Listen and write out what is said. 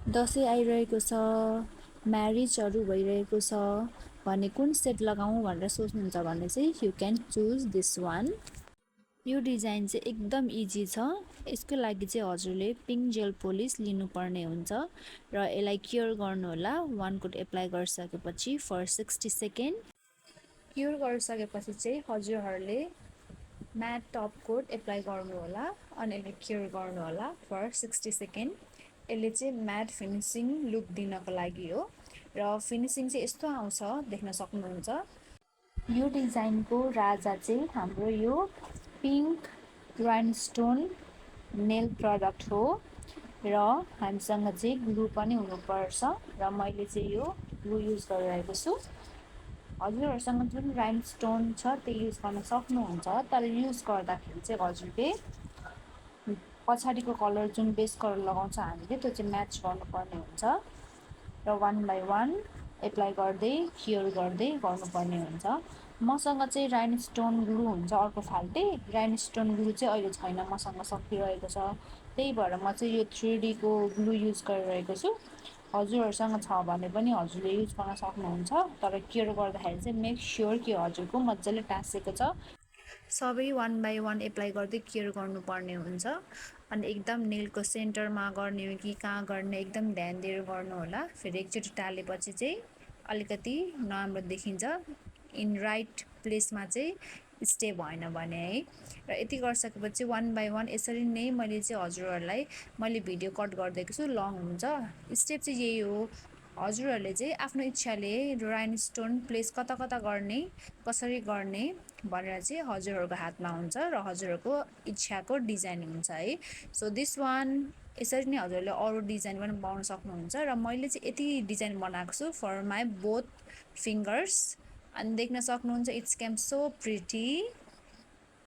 दसैँ आइरहेको छ, म्यारिजहरू भइरहेको छ भने कुन सेट लगाऊँ भनेर सोच्नुहुन्छ भने चाहिँ you can choose this one. यो डिजाइन चाहिँ एकदम इजी छ। यसको लागि चाहिँ हजुरले पिङ्क जेल पोलिस लिनुपर्ने हुन्छ र यसलाई क्योर गर्नुहोला। वान कोट एप्लाई गरिसकेपछि फर 60 सेकेन्ड। क्योर गरिसकेपछि चाहिँ हजुरहरूले म्याट टप कोट एप्लाई गर्नुहोला अनि यसलाई क्योर गर्नुहोला फर 60 सेकेन्ड। यसले चाहिँ म्याट फिनिसिङ लुक दिनको लागि हो र फिनिसिङ चाहिँ यस्तो आउँछ, देख्न सक्नुहुन्छ। यो डिजाइनको राजा चाहिँ हाम्रो यो पिङ्क राइनस्टोन नेल प्रडक्ट हो र हामीसँग चाहिँ ग्लु पनि हुनुपर्छ र मैले चाहिँ यो ग्लु युज गरिरहेको छु। हजुरहरूसँग जुन राइनस्टोन छ त्यो युज गर्न सक्नुहुन्छ, तर युज गर्दाखेरि चाहिँ हजुरले पछाडिको कलर जुन बेस कलर लगाउँछ हामीले त्यो चाहिँ म्याच गर्नुपर्ने हुन्छ र वान बाई वान एप्लाई गर्दै क्योर गर्दै गर्नुपर्ने हुन्छ। मसँग चाहिँ राइनस्टोन ग्लु हुन्छ अर्को फाल्टे, राइनस्टोन ग्लु चाहिँ अहिले छैन, मसँग सकिरहेको छ। त्यही भएर म चाहिँ यो 3D को ग्लु युज गरिरहेको छु। हजुरहरूसँग छ भने पनि हजुरले युज गर्न सक्नुहुन्छ, तर क्योर गर्दाखेरि चाहिँ मेक स्योर कि हजुरको मजाले टाँसेको छ। सबै वान बाई वान एप्लाई गर्दै क्योर गर्नुपर्ने हुन्छ अनि एकदम नेलको सेन्टरमा गर्ने हो कि कहाँ गर्ने एकदम ध्यान दिएर गर्नुहोला। फेरि एकचोटि टालेपछि चाहिँ अलिकति नराम्रो देखिन्छ, इन राइट प्लेसमा चाहिँ स्टे भएन भने है। र यति गरिसकेपछि वान बाई वान यसरी नै मैले चाहिँ हजुरहरूलाई मैले भिडियो कट गरिदिएको छु, लङ हुन्छ। स्टेप चाहिँ यही हो, हजुरहरूले चाहिँ आफ्नो इच्छाले राइनस्टोन प्लेस कता कता गर्ने कसरी गर्ने भनेर चाहिँ हजुरहरूको हातमा हुन्छ र हजुरहरूको इच्छाको डिजाइन हुन्छ है। सो दिस वान यसरी नै हजुरहरूले अरू डिजाइन पनि बनाउन सक्नुहुन्छ र मैले चाहिँ यति डिजाइन बनाएको छु फर माई बोथ फिङ्गर्स। अनि देख्न सक्नुहुन्छ इट्स केम सो प्रिटी।